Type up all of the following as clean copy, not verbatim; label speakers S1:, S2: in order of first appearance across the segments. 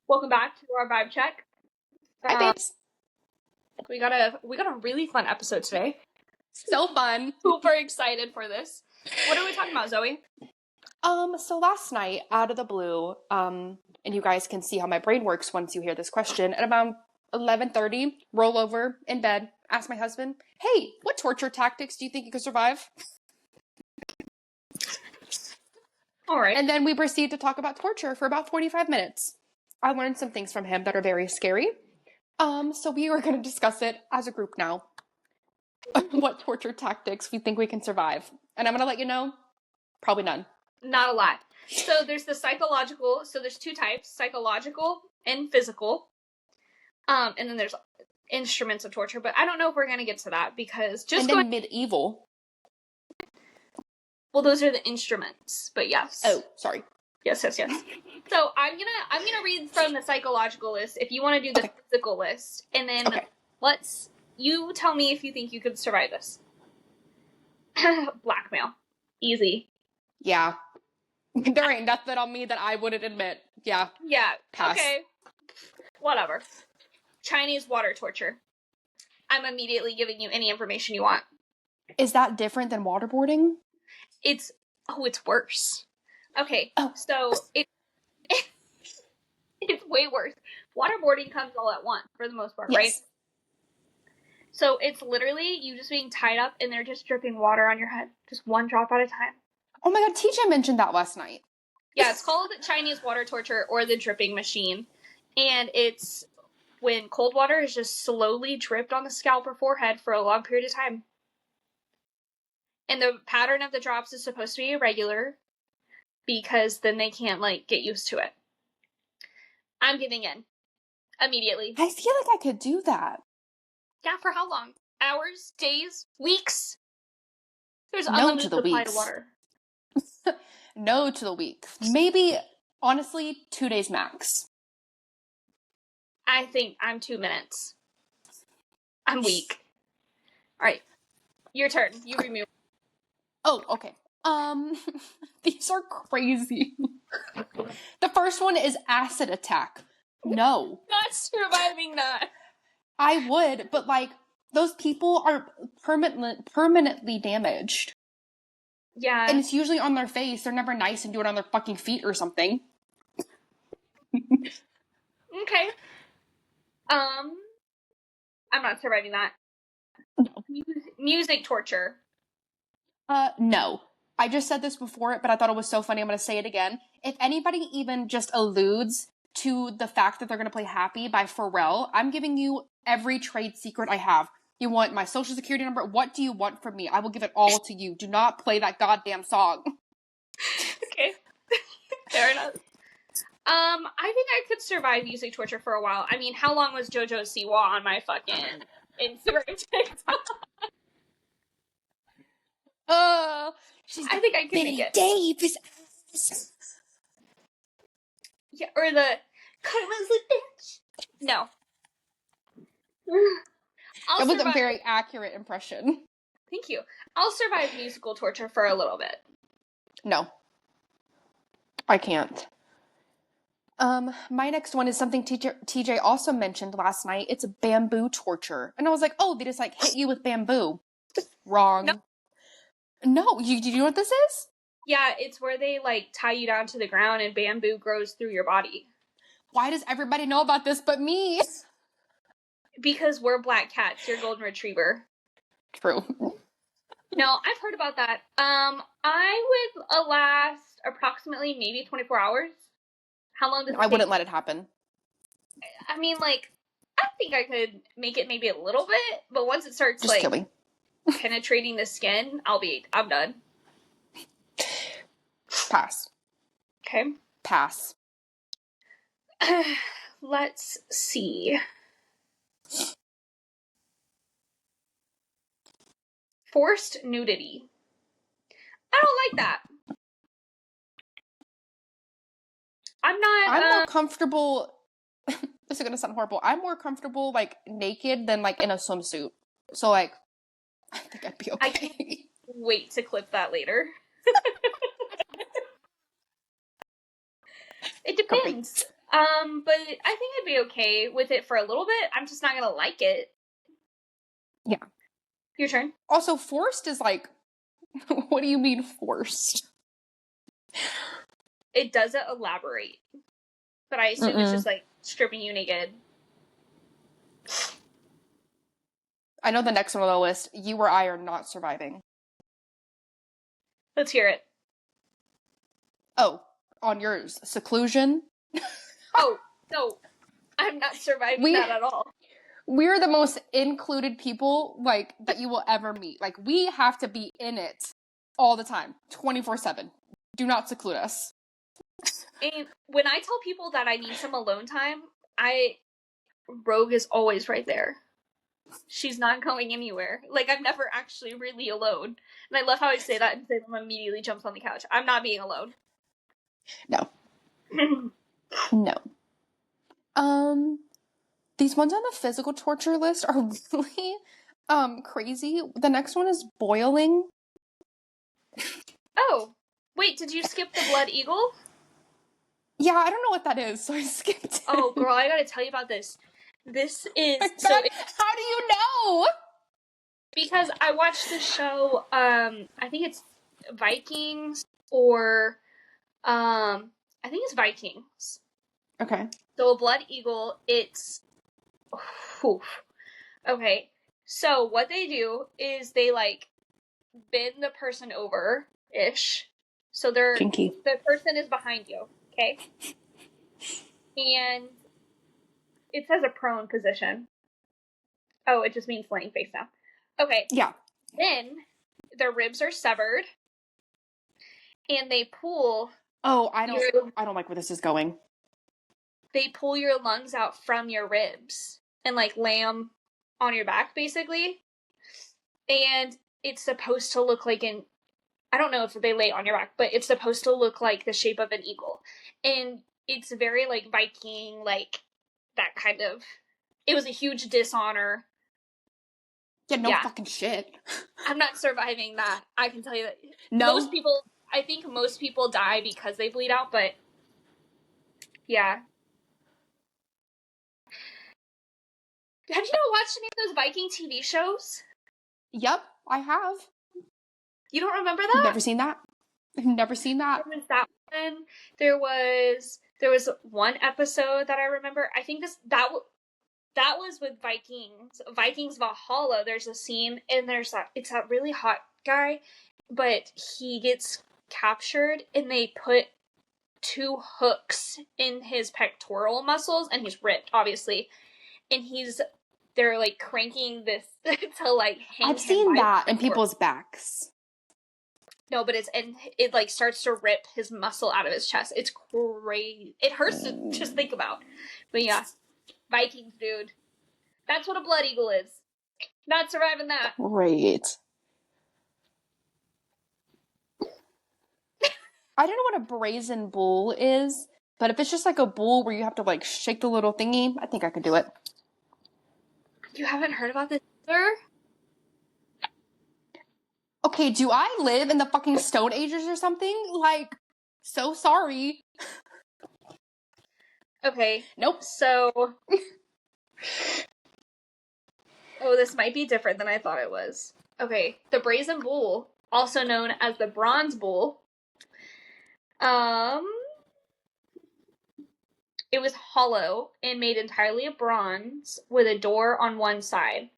S1: Welcome back to our vibe check.
S2: Hi, babes.
S1: We got a really fun episode today.
S2: So fun.
S1: Super excited for this. What are we talking about, Zoe?
S2: So last night, out of the blue, and you guys can see how my brain works once you hear this question, at about 11:30, roll over in bed, ask my husband, hey, what torture tactics do you think you could survive?
S1: All right.
S2: And then we proceed to talk about torture for about 45 minutes. I learned some things from him that are very scary. So we are going to discuss it as a group now. What torture tactics we think we can survive. And I'm going to let you know, probably none.
S1: Not a lot. So there's the psychological, so there's two types, psychological and physical. And then there's instruments of torture, but I don't know if we're going to get to that because just
S2: and then medieval.
S1: Well, those are the instruments, but yes.
S2: Oh, sorry.
S1: Yes. So I'm gonna read from the psychological list if you want to do the physical list, and then you tell me if you think you could survive this. Blackmail, easy.
S2: Yeah, there ain't nothing on me that I wouldn't admit. Yeah. Pass.
S1: Okay. Whatever. Chinese water torture. I'm immediately giving you any information you want.
S2: Is that different than waterboarding?
S1: It's worse. Okay, so it's way worse. Waterboarding comes all at once, for the most part,
S2: yes.
S1: Right? So it's literally you just being tied up and they're just dripping water on your head. Just one drop at a time.
S2: Oh my god, TJ mentioned that last night.
S1: Yeah, it's called Chinese water torture or the dripping machine. And it's when cold water is just slowly dripped on the scalp or forehead for a long period of time. And the pattern of the drops is supposed to be irregular because then they can't, get used to it. I'm giving in. Immediately.
S2: I feel like I could do that.
S1: Yeah, for how long? Hours? Days? Weeks? There's
S2: no
S1: unlimited
S2: to the
S1: supply
S2: weeks.
S1: of water.
S2: No to the weeks. Maybe, honestly, 2 days max.
S1: I think I'm 2 minutes. I'm weak. Alright. Your turn. You read me.
S2: Oh, okay. These are crazy. The first one is acid attack. No.
S1: Not surviving that.
S2: I would, but those people are permanently damaged.
S1: Yeah.
S2: And it's usually on their face. They're never nice and do it on their fucking feet or something.
S1: Okay. I'm not surviving that.
S2: No.
S1: Music torture.
S2: No. I just said this before, but I thought it was so funny. I'm going to say it again. If anybody even just alludes to the fact that they're going to play Happy by Pharrell, I'm giving you every trade secret I have. You want my social security number? What do you want from me? I will give it all to you. Do not play that goddamn song.
S1: Okay. Fair enough. I think I could survive music torture for a while. I mean, how long was JoJo Siwa on my fucking Instagram TikTok? I think I could make it.
S2: Davis.
S1: Yeah, or the Karma's a bitch. No.
S2: That was a very accurate impression.
S1: Thank you. I'll survive musical torture for a little bit.
S2: No. I can't. My next one is something TJ also mentioned last night. It's bamboo torture. And I was like, oh, they just hit you with bamboo. Wrong. No, you know what this is?
S1: Yeah, it's where they tie you down to the ground and bamboo grows through your body.
S2: Why does everybody know about this but me?
S1: Because we're black cats, you're golden retriever.
S2: True.
S1: No, I've heard about that. I would last approximately maybe 24 hours. How long does it take?
S2: I wouldn't let it happen.
S1: I mean, I think I could make it maybe a little bit, but once it starts,
S2: just kill me.
S1: Penetrating the skin, I'm done.
S2: Pass.
S1: Okay.
S2: Pass.
S1: Let's see. Forced nudity. I don't like that.
S2: I'm more comfortable. This is gonna sound horrible. I'm more comfortable naked than in a swimsuit. So I think I'd be okay.
S1: I can't wait to clip that later. It depends. But I think I'd be okay with it for a little bit. I'm just not gonna like it.
S2: Yeah.
S1: Your turn.
S2: Also, forced is like, what do you mean forced?
S1: It doesn't elaborate, but I assume it's just like stripping you naked.
S2: I know the next one on the list, you or I are not surviving.
S1: Let's hear it.
S2: Oh, on yours, seclusion?
S1: Oh, no. I'm not surviving that at all.
S2: We're the most included people, like, that you will ever meet. Like, we have to be in it all the time, 24/7. Do not seclude us.
S1: And when I tell people that I need some alone time, Rogue is always right there. She's not going anywhere. Like, I'm never actually really alone. And I love how I say that and Salem immediately jumps on the couch. I'm not being alone.
S2: No. No. These ones on the physical torture list are really crazy. The next one is boiling.
S1: Oh, wait, did you skip the Blood Eagle?
S2: Yeah, I don't know what that is, so I skipped it.
S1: Oh, girl, I gotta tell you about this. This is
S2: how do you know?
S1: Because I watched the show. I think it's Vikings or I think it's Vikings.
S2: Okay.
S1: So a Blood Eagle. It's okay. So what they do is they like bend the person over ish. So
S2: Kinky.
S1: the person is behind you. Okay. And it says a prone position. Oh, it just means laying face down. Okay.
S2: Yeah.
S1: Then their ribs are severed, and they pull.
S2: Oh, I don't like where this is going.
S1: They pull your lungs out from your ribs and like lay them on your back, basically. And it's supposed to look like I don't know if they lay on your back, but it's supposed to look like the shape of an eagle. And it's very like Viking, like that kind of. It was a huge dishonor.
S2: Yeah, fucking shit.
S1: I'm not surviving that. I can tell you that.
S2: No.
S1: I think most people die because they bleed out, but yeah. Have you ever watched any of those Viking TV shows?
S2: Yep, I have.
S1: You don't remember that?
S2: Never seen that. I've never seen that.
S1: There was that one. There was one episode that I remember. I think that was with Vikings. Vikings Valhalla. There's a scene, and it's that really hot guy, but he gets captured, and they put 2 hooks in his pectoral muscles, and he's ripped, obviously, and they're like cranking this to like hang.
S2: I've seen that in people's backs.
S1: No, but it like starts to rip his muscle out of his chest. It's crazy. It hurts to just think about. But yeah, Vikings, dude. That's what a Blood Eagle is. Not surviving that.
S2: Great. I don't know what a brazen bull is, but if it's just like a bull where you have to like shake the little thingy, I think I could do it.
S1: You haven't heard about this either?
S2: Okay, do I live in the fucking Stone Ages or something? Like, so sorry.
S1: Okay.
S2: Nope.
S1: So... Oh, this might be different than I thought it was. Okay, the Brazen Bull, also known as the Bronze Bull, it was hollow and made entirely of bronze with a door on one side.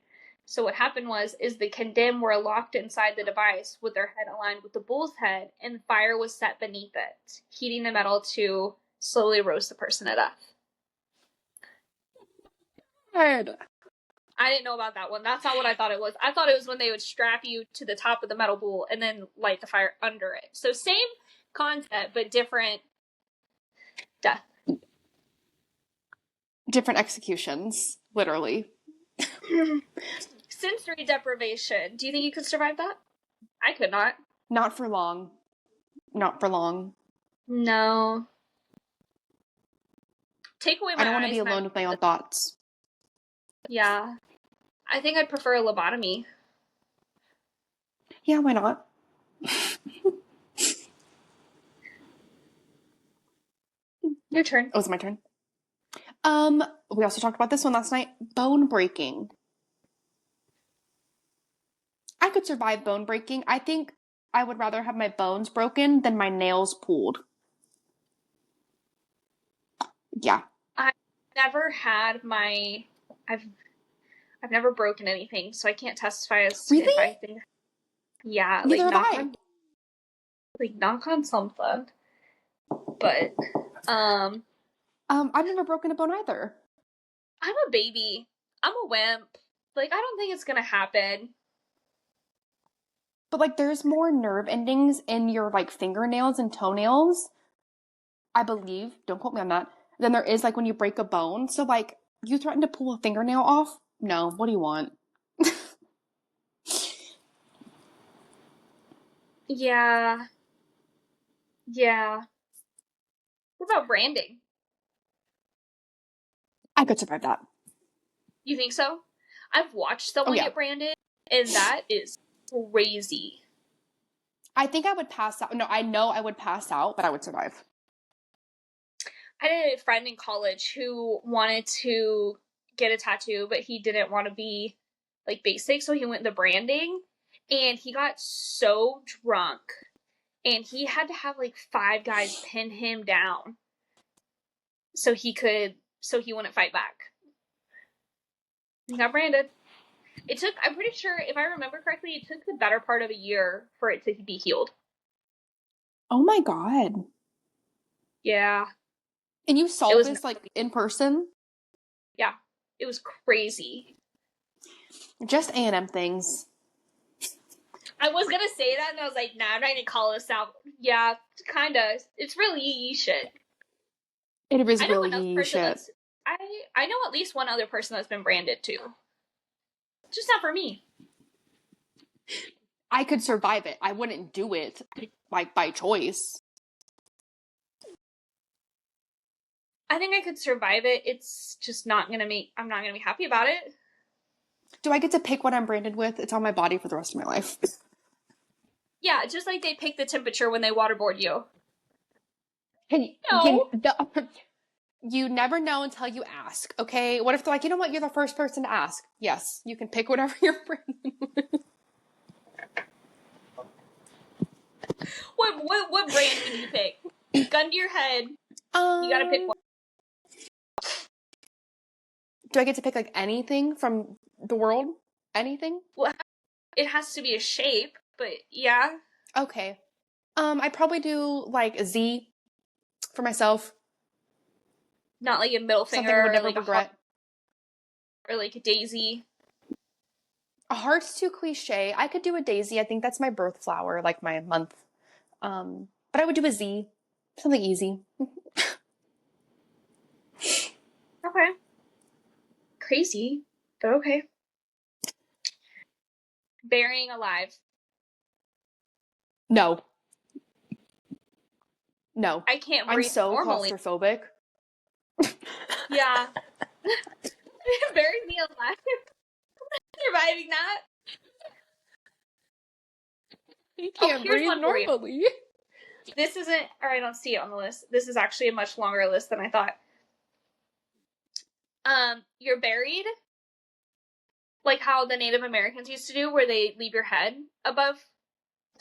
S1: So what happened is the condemned were locked inside the device with their head aligned with the bull's head, and fire was set beneath it, heating the metal to slowly roast the person to death. I didn't know about that one. That's not what I thought it was. I thought it was when they would strap you to the top of the metal bull and then light the fire under it. So same concept, but different death.
S2: Different executions, literally.
S1: Sensory deprivation. Do you think you could survive that? I could not.
S2: Not for long. Not for long.
S1: No. Take away my eyes.
S2: I don't want to be alone with my own thoughts.
S1: Yeah. I think I'd prefer a lobotomy.
S2: Yeah, why not?
S1: Your turn.
S2: Oh, it's my turn? We also talked about this one last night. Bone breaking. I could survive bone breaking. I think I would rather have my bones broken than my nails pulled. Yeah.
S1: I never had my. I've I've never broken anything, so I can't testify as to if
S2: Really?
S1: I think. Yeah,
S2: Neither have I.
S1: knock on something. But
S2: I've never broken a bone either.
S1: I'm a baby. I'm a wimp. Like, I don't think it's gonna happen.
S2: But like there's more nerve endings in your like fingernails and toenails, I believe, don't quote me on that, than there is like when you break a bone. So like you threaten to pull a fingernail off? No, what do you want?
S1: Yeah. Yeah. What about branding?
S2: I could survive that.
S1: You think so? I've watched someone
S2: yeah.
S1: get branded, and that is crazy.
S2: I think I would pass out. No, I know I would pass out, but I would survive.
S1: I had a friend in college who wanted to get a tattoo, but he didn't want to be like basic, so he went the branding, and he got so drunk, and he had to have like 5 guys pin him down so he wouldn't fight back. He got branded. It took, I'm pretty sure, if I remember correctly, it took the better part of a year for it to be healed.
S2: Oh my god.
S1: Yeah.
S2: And you saw this like in person?
S1: Yeah. It was crazy.
S2: Just A&M things.
S1: I was gonna say that, and I was like, nah, I'm not gonna call this out. Yeah, kinda. It's really yee shit.
S2: It is really yee shit.
S1: I know at least one other person that's been branded too. Just not for me.
S2: I could survive it. I wouldn't do it, like, by choice.
S1: I think I could survive it. It's just not gonna I'm not gonna be happy about it.
S2: Do I get to pick what I'm branded with? It's on my body for the rest of my life.
S1: Yeah, just like they pick the temperature when they waterboard you.
S2: You never know until you ask, okay? What if they're like, you know what, you're the first person to ask? Yes, you can pick whatever you're branded with.
S1: What brand can you pick? Gun to your head. You gotta pick one.
S2: Do I get to pick like anything from the world? Anything?
S1: Well, it has to be a shape, but yeah.
S2: Okay. I probably do like a Z for myself.
S1: Not like a middle finger.
S2: Something I would never
S1: like
S2: regret.
S1: Or like a daisy.
S2: A heart's too cliche. I could do a daisy. I think that's my birth flower, like my month. But I would do a Z. Something easy.
S1: Okay. Crazy, but okay. Burying alive.
S2: No. No.
S1: I can't breathe.
S2: I'm so
S1: normally.
S2: claustrophobic.
S1: Yeah. Bury me alive. Surviving that.
S2: You can't breathe normally.
S1: This isn't, or I don't see it on the list. This is actually a much longer list than I thought. You're buried, like how the Native Americans used to do, where they leave your head above,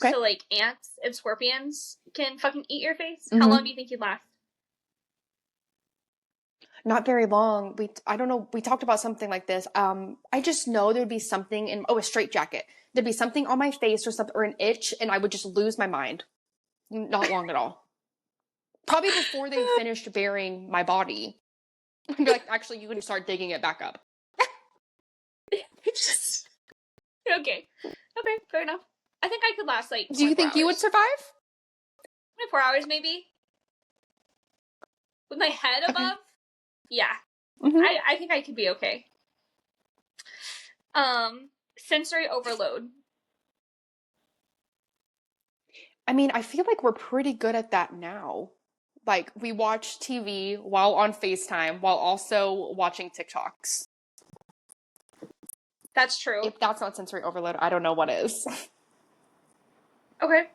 S1: so like ants and scorpions can fucking eat your face. Mm-hmm. How long do you think you'd last?
S2: Not very long. I don't know. We talked about something like this. I just know there would be something a straitjacket. There'd be something on my face or something, or an itch, and I would just lose my mind. Not long at all. Probably before they finished burying my body. I'd be like, actually, you can start digging it back up.
S1: Okay, fair enough. I think I could last like 24
S2: Do you think
S1: hours.
S2: You would survive?
S1: 24 hours, maybe. With my head above? Yeah. Mm-hmm. I think I could be okay. Sensory overload.
S2: I mean, I feel like we're pretty good at that now. Like, we watch TV while on FaceTime, while also watching TikToks.
S1: That's true.
S2: If that's not sensory overload, I don't know what is.
S1: Okay.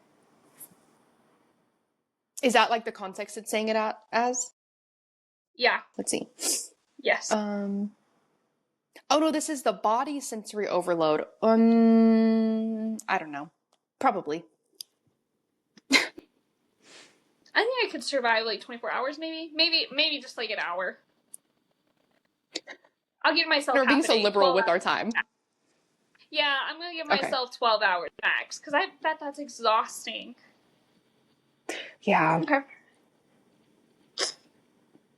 S2: Is that like the context it's saying it as?
S1: Yeah.
S2: Let's see.
S1: Yes.
S2: Oh no, this is the body sensory overload. I don't know. Probably.
S1: I think I could survive like 24 hours, maybe. Maybe just like an hour. I'll give myself
S2: We're
S1: half
S2: being
S1: a
S2: so
S1: day.
S2: liberal
S1: 12
S2: with our
S1: hours.
S2: time.
S1: Yeah, I'm gonna give
S2: Okay.
S1: myself 12 hours max, because I bet that's exhausting.
S2: Yeah.
S1: Okay.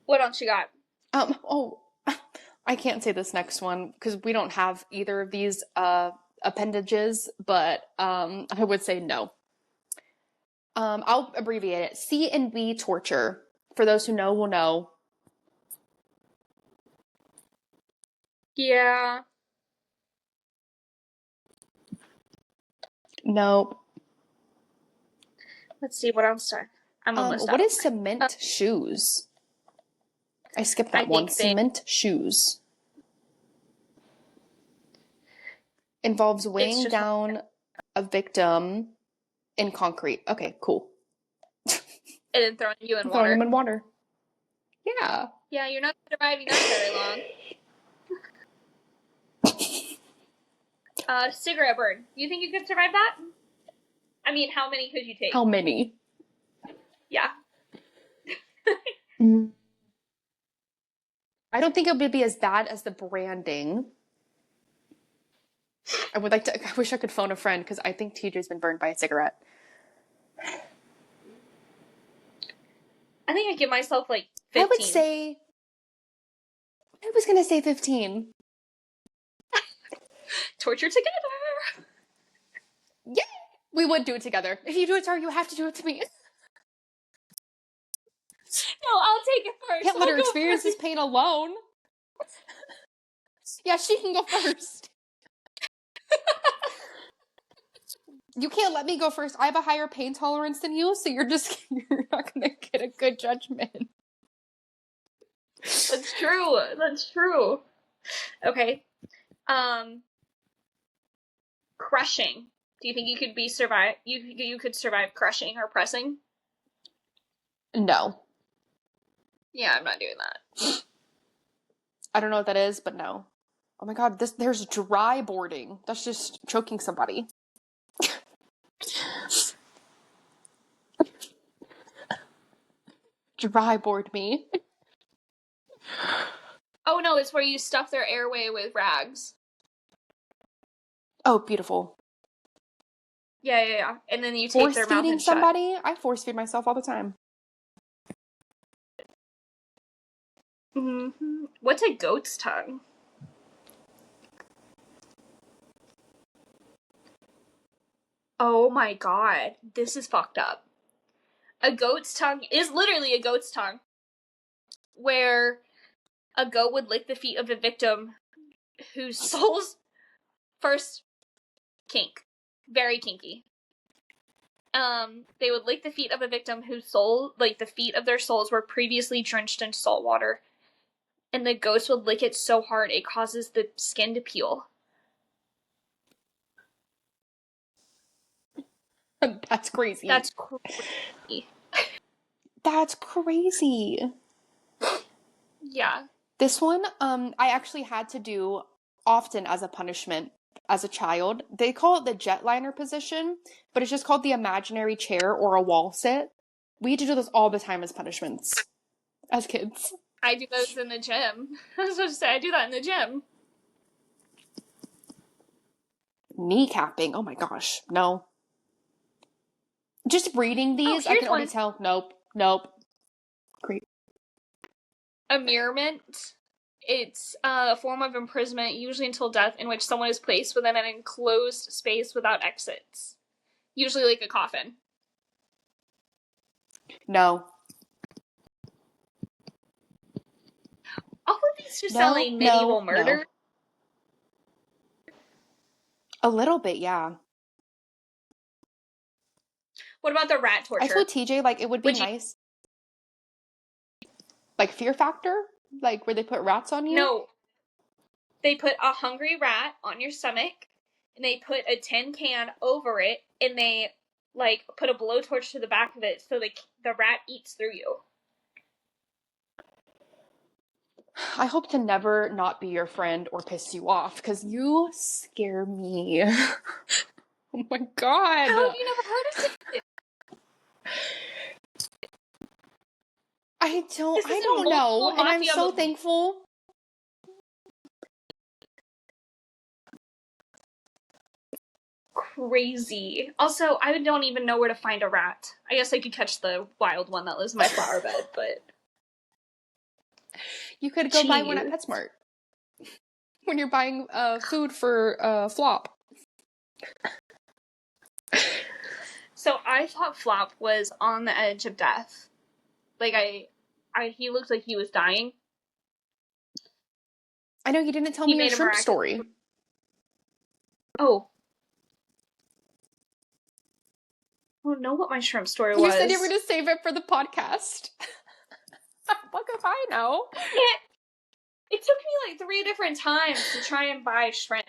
S1: What else you got?
S2: Oh, I can't say this next one because we don't have either of these appendages, but I would say no. I'll abbreviate it. C and B torture. For those who know will know.
S1: Yeah.
S2: Nope.
S1: Let's see, what else? I'm almost
S2: What
S1: up.
S2: is cement shoes? I skipped that
S1: I
S2: one.
S1: think they
S2: Cement shoes. Involves weighing
S1: just
S2: down a victim in concrete. Okay, cool.
S1: and then throwing you in
S2: Throwing them
S1: water.
S2: in water. Yeah.
S1: Yeah, you're not surviving that very long. Cigarette burn. You think you could survive that? I mean, how many could you take?
S2: How many?
S1: Yeah.
S2: I don't think it would be as bad as the branding. I wish I could phone a friend because I think TJ's been burned by a cigarette.
S1: I think I'd give myself like 15.
S2: I was going to say 15.
S1: Torture together.
S2: Yeah, we would do it together. If you do it to her, you have to do it to me.
S1: No, I'll take it first.
S2: Can't let her experience
S1: first.
S2: this pain alone. Yeah, she can go first. You can't let me go first. I have a higher pain tolerance than you, so you're not gonna get a good judgment.
S1: That's true. That's true. Okay. Crushing. Do you think you could survive? You could survive crushing or pressing?
S2: No.
S1: Yeah, I'm not doing that.
S2: I don't know what that is, but no. Oh my god, there's dry boarding. That's just choking somebody. Dry board me.
S1: Oh no, it's where you stuff their airway with rags.
S2: Oh, beautiful.
S1: Yeah. And then you take
S2: Force
S1: their mouth
S2: feeding
S1: and shut.
S2: somebody? I force feed myself all the time.
S1: Mm-hmm. What's a goat's tongue? Oh my god, this is fucked up. A goat's tongue is literally a goat's tongue, where a goat would lick the feet of a victim whose soul's first kink. Very kinky. They would lick the feet of a victim whose soul, like the feet of their souls, were previously drenched in salt water. And the ghost would lick it so hard it causes the skin to peel.
S2: That's crazy.
S1: That's crazy.
S2: That's crazy.
S1: Yeah.
S2: This one, I actually had to do often as a punishment as a child. They call it the jetliner position, but it's just called the imaginary chair or a wall sit. We had to do this all the time as punishments as kids.
S1: I do those in the gym. I was supposed to say, I do that in the gym.
S2: Kneecapping. Oh my gosh. No. Just reading these, I can already tell. Nope. Great.
S1: Immurement. It's a form of imprisonment, usually until death, in which someone is placed within an enclosed space without exits. Usually like a coffin.
S2: No.
S1: All of these just sound like medieval murder.
S2: No. A little bit, yeah.
S1: What about the rat torture?
S2: I told TJ, like, it would be nice. Like, Fear Factor? Like, where they put rats on you?
S1: No. They put a hungry rat on your stomach, and they put a tin can over it, and they, like, put a blowtorch to the back of it so the rat eats through you.
S2: I hope to never not be your friend or piss you off, because you scare me. Oh my god.
S1: How have you never heard of it?
S2: I
S1: This
S2: don't
S1: is a
S2: know,
S1: multiple
S2: and I'm
S1: mafia
S2: so
S1: movie.
S2: thankful.
S1: Crazy. Also, I don't even know where to find a rat. I guess I could catch the wild one that lives in my flower bed, but
S2: You could go buy one at
S1: Jeez.
S2: PetSmart when you're buying food for Flop.
S1: So I thought Flop was on the edge of death. Like he looked like he was dying.
S2: I know you didn't tell
S1: He
S2: me your
S1: made a
S2: shrimp
S1: miraculous-
S2: story.
S1: Oh. I don't know what my shrimp story was.
S2: You said you were going to save it for the podcast. What if I know?
S1: Yeah. It took me like 3 different times to try and buy shrimp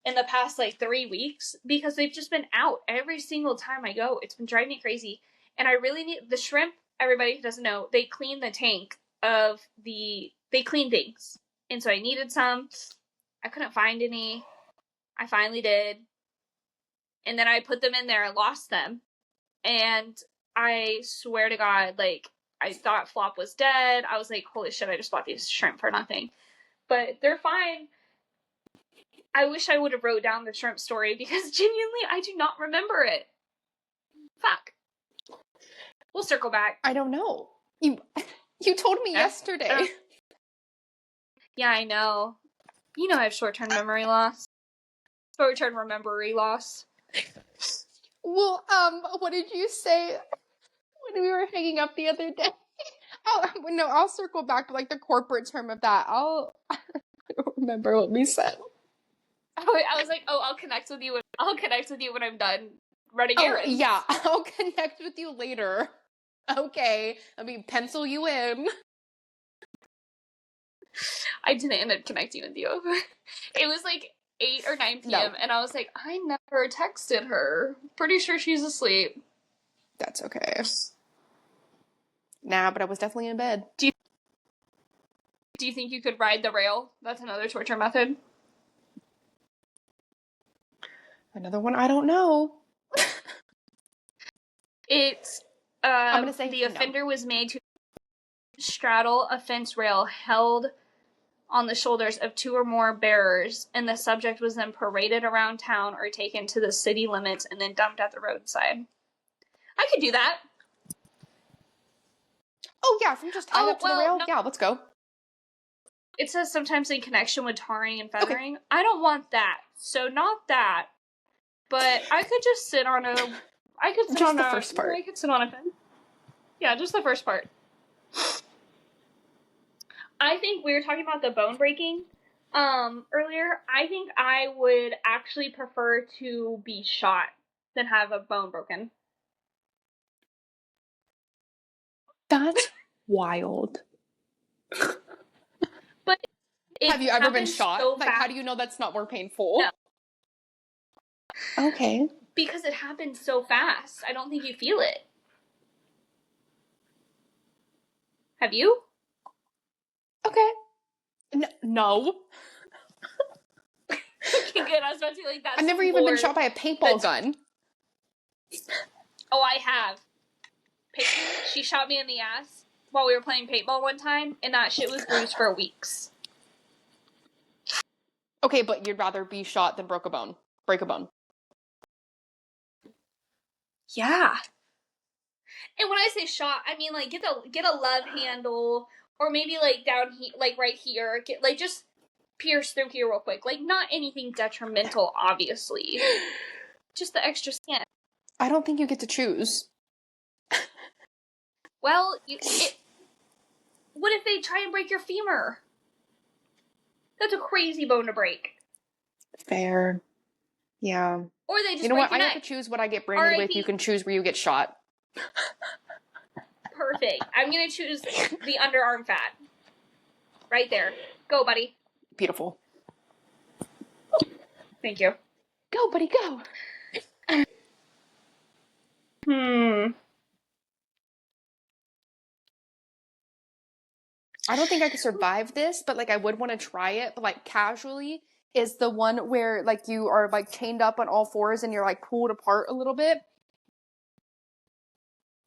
S1: in the past like 3 weeks because they've just been out every single time I go. It's been driving me crazy. And I really need the shrimp. Everybody who doesn't know, they clean the tank of they clean things. And so I needed some. I couldn't find any. I finally did. And then I put them in there and lost them. And I swear to God, like, I thought Flop was dead. I was like, holy shit, I just bought these shrimp for nothing. But they're fine. I wish I would have wrote down the shrimp story because genuinely I do not remember it. Fuck. We'll circle back.
S2: I don't know. You told me yesterday.
S1: Yeah, I know. You know I have short-term memory loss. Short-term memory loss.
S2: Well, what did you say when we were hanging up the other day? I'll circle back to like the corporate term of that. I don't remember what we said.
S1: I was like, I'll connect with you when I'm done running errands.
S2: Yeah, I'll connect with you later. Okay, let me pencil you in.
S1: I didn't end up connecting with you. It was like 8 or 9 p.m. and I was like, I never texted her. Pretty sure she's asleep.
S2: That's okay. Nah, but I was definitely in bed.
S1: Do you think you could ride the rail? That's another torture method.
S2: Another one I don't know.
S1: It's
S2: I'm gonna say
S1: the
S2: no.
S1: offender was made to straddle a fence rail held on the shoulders of 2 or more bearers, and the subject was then paraded around town or taken to the city limits and then dumped at the roadside. I could do that.
S2: Oh yeah, if I'm just tied up to the rail, yeah, let's go.
S1: It says sometimes in connection with tarring and feathering. Okay. I don't want that, so not that. But I could just sit on a. I could sit
S2: just
S1: on
S2: the
S1: a,
S2: first part.
S1: I could sit on a fence. Yeah, just the first part. I think we were talking about the bone breaking earlier. I think I would actually prefer to be shot than have a bone broken.
S2: That's wild.
S1: But
S2: have you ever been shot?
S1: So
S2: like, how do you know that's not more painful?
S1: No.
S2: Okay.
S1: Because it happens so fast. I don't think you feel it. Have you?
S2: Okay. No.
S1: Okay, good. I was about to be like that.
S2: I've never even been shot by a paintball gun.
S1: Oh, I have. She shot me in the ass while we were playing paintball one time, and that shit was bruised for weeks.
S2: Okay, but you'd rather be shot than break a bone.
S1: Yeah. And when I say shot, I mean like get a love handle, or maybe like down here, like right here, get like just pierce through here real quick. Like not anything detrimental, obviously. Just the extra skin.
S2: I don't think you get to choose.
S1: Well, what if they try and break your femur? That's a crazy bone to break.
S2: Fair. Yeah.
S1: Or they just
S2: you know
S1: break
S2: what?
S1: your
S2: I
S1: neck.
S2: have to choose what I get branded with. You can choose where you get shot.
S1: Perfect. I'm gonna choose the underarm fat. Right there. Go, buddy.
S2: Beautiful.
S1: Thank you.
S2: Go, buddy, go. I don't think I could survive this, but like I would want to try it, but like casually is the one where like you are like chained up on all fours and you're like pulled apart a little bit.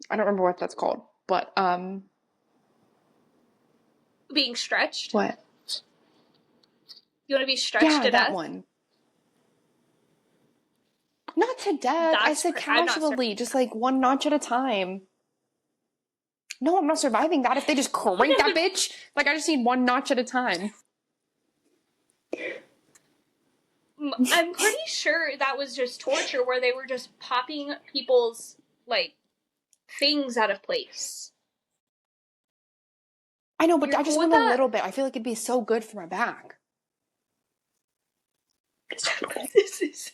S2: I don't remember what that's called, but
S1: Being stretched.
S2: what?
S1: You want to be stretched to
S2: Yeah, that
S1: death?
S2: one. Not to death. I said
S1: I'm not
S2: casually, just like one notch at a time. No, I'm not surviving that if they just crank that bitch. Like I just need one notch at a time.
S1: I'm pretty sure that was just torture, where they were just popping people's like things out of place.
S2: I know, but
S1: You're
S2: I just
S1: cool with
S2: want a
S1: that?
S2: little bit. I feel like it'd be so good for my back.
S1: This is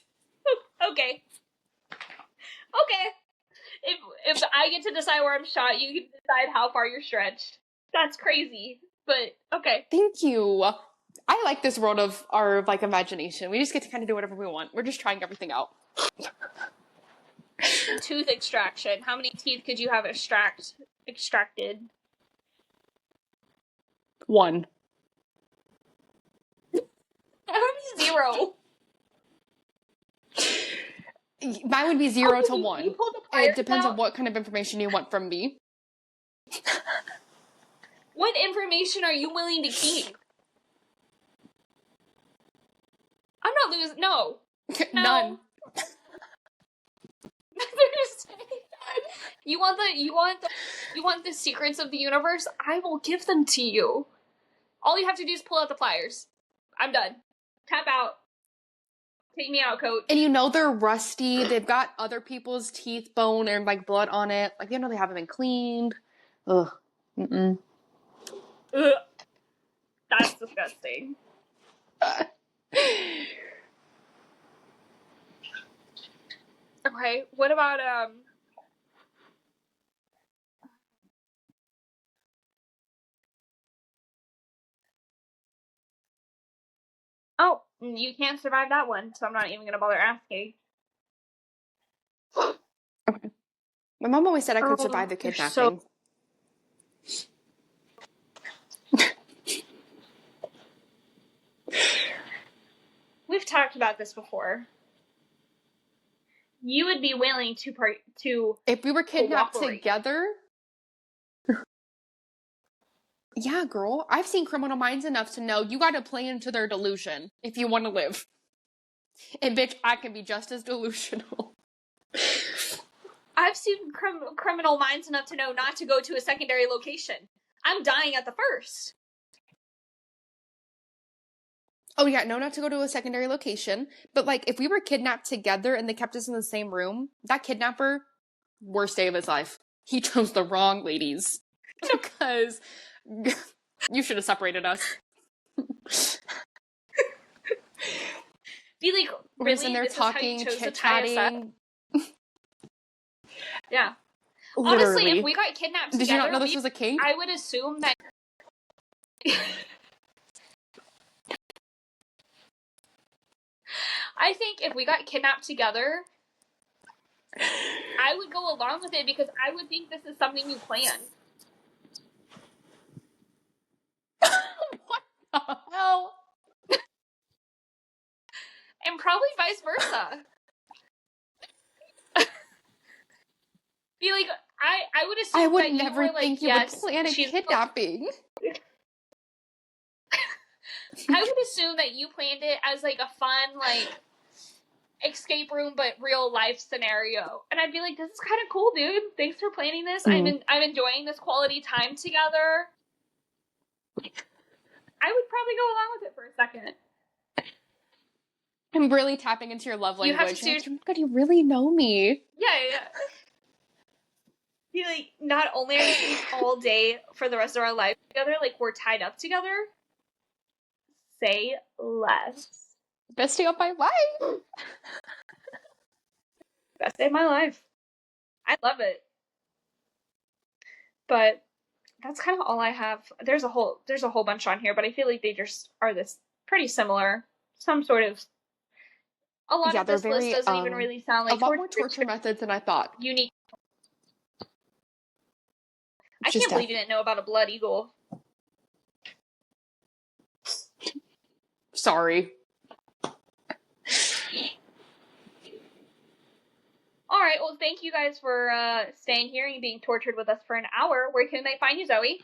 S1: okay. Okay. If I get to decide where I'm shot, you can decide how far you're stretched. That's crazy, but okay.
S2: Thank you. I like this world of our like imagination. We just get to kind of do whatever we want. We're just trying everything out.
S1: Tooth extraction. How many teeth could you have extracted?
S2: 1.
S1: That would be 0.
S2: Mine would be 0 to 1.
S1: You pulled the pliers
S2: It depends
S1: out?
S2: on what kind of information you want from me.
S1: What information are you willing to keep? I'm not losing. No.
S2: None.
S1: You want the secrets of the universe? I will give them to you. All you have to do is pull out the pliers. I'm done. Tap out. Take me out, coach.
S2: And you know they're rusty. They've got other people's teeth, bone, and like blood on it. Like you know they haven't been cleaned. Ugh. Mm-mm.
S1: Ugh. That's disgusting. Okay, what about oh, you can't survive that one, so I'm not even gonna bother asking.
S2: Okay. My mom always said I could survive the kidnapping.
S1: We've talked about this before. You would be willing to
S2: If we were kidnapped
S1: cooperate.
S2: together. Yeah, girl. I've seen Criminal Minds enough to know you gotta play into their delusion if you want to live. And bitch, I can be just as delusional.
S1: I've seen Criminal Minds enough to know not to go to a secondary location. I'm dying at the first.
S2: Oh yeah, no, not to go to a secondary location. But like, if we were kidnapped together and they kept us in the same room, that kidnapper, worst day of his life. He chose the wrong ladies. Because you should have separated us.
S1: Be like,
S2: We're
S1: really?
S2: just in there
S1: This is how you
S2: talking,
S1: chose to
S2: chit
S1: tie us up?
S2: chatting.
S1: Yeah.
S2: Literally.
S1: Honestly, if we got kidnapped together,
S2: Did you not know this was a kink?
S1: I would assume that. I think if we got kidnapped together, I would go along with it because I would think this is something you planned.
S2: What the hell?
S1: And probably vice versa. Be like, I would assume
S2: I would
S1: that you
S2: never
S1: were like,
S2: think you
S1: yes,
S2: would plan a
S1: she's-
S2: kidnapping.
S1: I would assume that you planned it as like a fun, like, escape room but real life scenario. And I'd be like, this is kind of cool, dude. Thanks for planning this.
S2: Mm.
S1: I'm enjoying this quality time together. I would probably go along with it for a second.
S2: I'm really tapping into your love
S1: You have
S2: language.
S1: to
S2: Like, oh my God, you really know me.
S1: Yeah. Be like, not only are we all day for the rest of our life together, like we're tied up together. Say less.
S2: Best day of my life.
S1: Best day of my life. I love it. But that's kind of all I have. There's a whole bunch on here, but I feel like they just are this pretty similar. Some sort of a lot of this list doesn't even really sound like
S2: a lot more torture methods than I thought.
S1: Unique. I can't believe you didn't know about a blood eagle.
S2: Sorry.
S1: All right. Well, thank you guys for staying here and being tortured with us for an hour. Where can they find you, Zoe?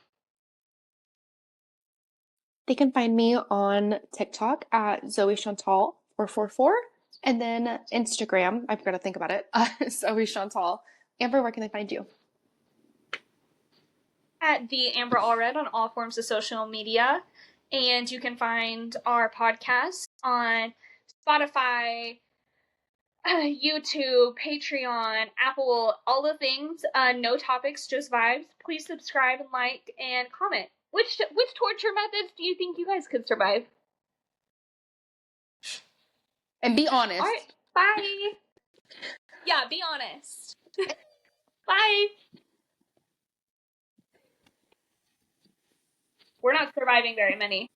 S2: They can find me on TikTok at Zoe Chantal 444, and then Instagram. I've got to think about it. Zoe Chantal. Amber, where can they find you?
S1: At the Amber Allred on all forms of social media. And you can find our podcast on Spotify, YouTube, Patreon, Apple, all the things. No topics, just vibes. Please subscribe and like and comment. Which torture methods do you think you guys could survive?
S2: And be honest.
S1: All right, bye. Yeah, be honest. Bye. We're not surviving very many.